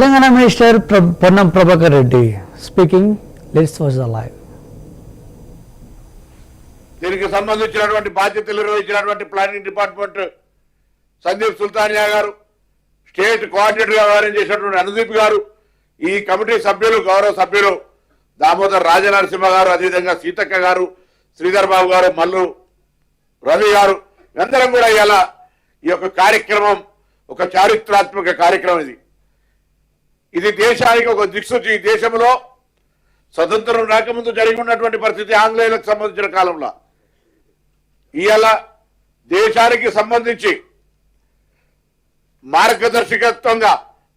Telangana minister Ponnam Prabhakar Reddy speaking. Let's watch the live. దీనికి సంబంధించినటువంటి బాధ్యతలు నిర్వహించినటువంటి ప్లానింగ్ డిపార్ట్మెంట్ సందీప్ సుల్తానియా గారు, స్టేట్ కోఆర్డినేటర్ గా వ్యవహారం చేసినటువంటి అనుదీప్ గారు, ఈ కమిటీ సభ్యులు గౌరవ సభ్యులు దామోదర్ రాజనరసింహ గారు, అదేవిధంగా సీతక్క గారు, శ్రీధర్ బాబు గారు, మల్లు రవి గారు, అందరం కూడా ఇలా ఈ యొక్క కార్యక్రమం ఒక చారిత్రాత్మక కార్యక్రమం. ఇది దేశానికి ఒక దిక్సూచి. ఈ దేశంలో స్వతంత్రం రాకముందు జరిగి ఉన్నటువంటి పరిస్థితి ఆంగ్లేయులకు సంబంధించిన కాలంలో ఇవాళ దేశానికి సంబంధించి మార్గదర్శకత్వంగా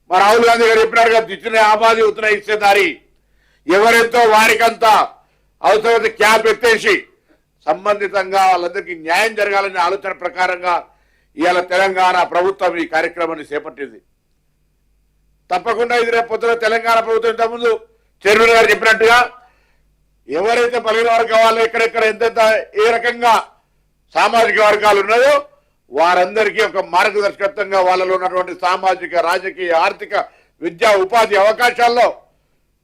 మా రాహుల్ గాంధీ గారు చెప్పినారుగా, దిచ్చిన ఆబాది ఉత్తర ఇచ్చేదారి, ఎవరెంతో వారికంతా అవసరమైతే క్యాప్ ఎత్తేసి సంబంధితంగా వాళ్ళందరికీ న్యాయం జరగాలనే ఆలోచన ప్రకారంగా ఇవాళ తెలంగాణ ప్రభుత్వం ఈ కార్యక్రమాన్ని చేపట్టింది. తప్పకుండా ఇది రేపు పొద్దున తెలంగాణ ప్రభుత్వం ఇంతకుముందు చైర్మన్ గారు చెప్పినట్టుగా ఎవరైతే బలహీన వర్గం వాళ్ళు ఎక్కడెక్కడ ఎంతెంత ఏ రకంగా సామాజిక వర్గాలు ఉన్నాయో వారందరికీ ఒక మార్గదర్శకత్వంగా వాళ్ళలో ఉన్నటువంటి సామాజిక, రాజకీయ, ఆర్థిక, విద్యా, ఉపాధి అవకాశాల్లో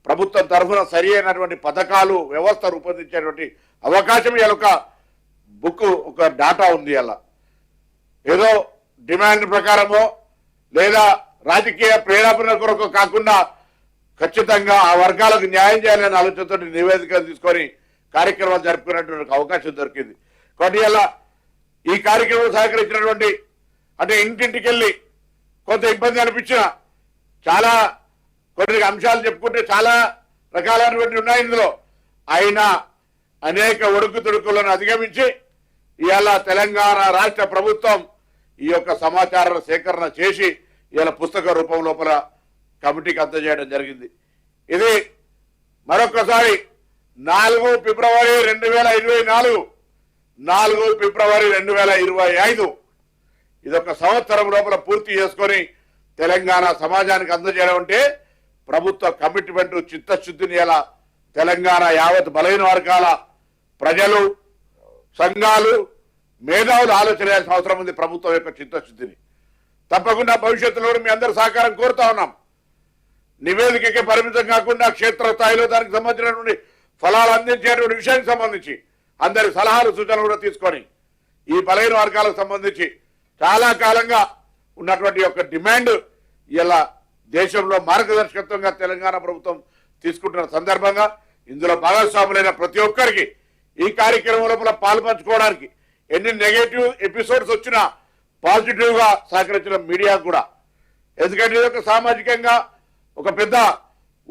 ప్రభుత్వం తరఫున సరి అయినటువంటి పథకాలు, వ్యవస్థ రూపొందించేటువంటి అవకాశం ఇలా ఒక బుక్, ఒక డాటా ఉంది. అలా ఏదో డిమాండ్ ప్రకారమో లేదా రాజకీయ ప్రేరేపణ కొరకు కాకుండా ఖచ్చితంగా ఆ వర్గాలకు న్యాయం చేయాలనే ఆలోచనతో నివేదికలు తీసుకొని కార్యక్రమాలు జరుపుకునేటువంటి అవకాశం దొరికింది. కాబట్టి ఇలా ఈ కార్యక్రమం సహకరించినటువంటి, అంటే ఇంటింటికి వెళ్ళి కొంత ఇబ్బంది అనిపించిన చాలా కొన్ని అంశాలు చెప్పుకుంటే చాలా రకాలైనటువంటి ఉన్నాయి ఇందులో. అయినా అనేక ఒడుకు తొడుకులను అధిగమించి ఇవాళ తెలంగాణ రాష్ట్ర ప్రభుత్వం ఈ యొక్క సమాచార సేకరణ చేసి ఇవాళ పుస్తక రూపం లోపల కమిటీకి అందజేయడం జరిగింది. ఇది మరొకసారి 4 ఫిబ్రవరి 2024, 4 ఫిబ్రవరి 2025 ఇదొక సంవత్సరం లోపల పూర్తి చేసుకొని తెలంగాణ సమాజానికి అందజేయడం అంటే ప్రభుత్వ కమిట్మెంట్, చిత్తశుద్ధిని ఇలా తెలంగాణ యావత్ బలహీన వర్గాల ప్రజలు, సంఘాలు, మేధావులు ఆలోచన చేయాల్సిన అవసరం ఉంది. ప్రభుత్వం యొక్క చిత్తశుద్ధిని తప్పకుండా భవిష్యత్తులో మీ అందరి సహకారం కోరుతా ఉన్నాం. నివేదికకే పరిమితం కాకుండా క్షేత్రస్థాయిలో దానికి సంబంధించినటువంటి ఫలాలు అందించేటువంటి విషయానికి సంబంధించి అందరి సలహాలు, సూచనలు కూడా తీసుకొని ఈ బలహీన వర్గాలకు సంబంధించి చాలా కాలంగా ఉన్నటువంటి యొక్క డిమాండ్ ఇలా దేశంలో మార్గదర్శకత్వంగా తెలంగాణ ప్రభుత్వం తీసుకుంటున్న సందర్భంగా ఇందులో భాగస్వాములైన ప్రతి ఒక్కరికి ఈ కార్యక్రమం లోపల పాల్పంచుకోవడానికి ఎన్ని నెగటివ్ ఎపిసోడ్స్ వచ్చినా పాజిటివ్ గా సహకరించిన మీడియా కూడా, ఎందుకంటే ఇది ఒక సామాజికంగా ఒక పెద్ద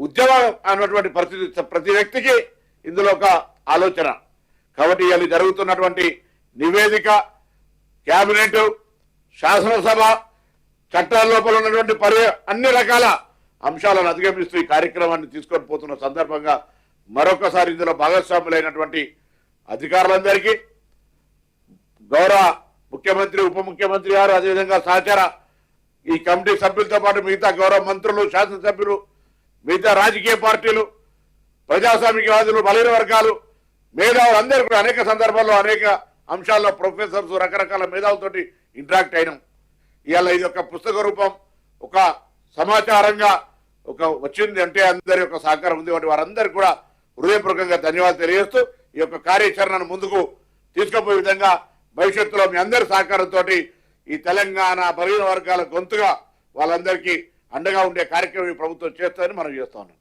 ఉద్యమం అన్నటువంటి పరిస్థితి ప్రతి వ్యక్తికి ఇందులో ఒక ఆలోచన. కాబట్టి ఇవాళ జరుగుతున్నటువంటి నివేదిక, కేబినెట్, శాసనసభ, చట్టాల లోపల ఉన్నటువంటి అన్ని రకాల అంశాలను అధిగమిస్తూ ఈ కార్యక్రమాన్ని తీసుకొని పోతున్న సందర్భంగా మరొకసారి ఇందులో భాగస్వాములైనటువంటి అధికారులందరికీ, గౌరవ ముఖ్యమంత్రి, ఉప ముఖ్యమంత్రి గారు, అదేవిధంగా సహచార ఈ కమిటీ సభ్యులతో పాటు మిగతా గౌరవ మంత్రులు, శాసనసభ్యులు, మిగతా రాజకీయ పార్టీలు, ప్రజాస్వామికవాదులు, బలహీన వర్గాలు, మేధావులు అందరూ కూడా అనేక సందర్భాల్లో అనేక అంశాల్లో ప్రొఫెసర్స్, రకరకాల మేధావులతోటి ఇంటరాక్ట్ అయినాం. ఇవాళ ఇది ఒక పుస్తక రూపం, ఒక సమాచారంగా ఒక వచ్చింది అంటే అందరి యొక్క సహకారం ఉంది. కాబట్టి వారందరికీ కూడా హృదయపూర్వకంగా ధన్యవాదాలు తెలియజేస్తూ ఈ యొక్క కార్యాచరణను ముందుకు తీసుకుపోయే విధంగా భవిష్యత్తులో మీ అందరి సహకారంతో ఈ తెలంగాణ బలహీన వర్గాల గొంతుగా వాళ్ళందరికీ అండగా ఉండే కార్యక్రమం ఈ ప్రభుత్వం చేస్తుందని మనం చేస్తా ఉన్నాం.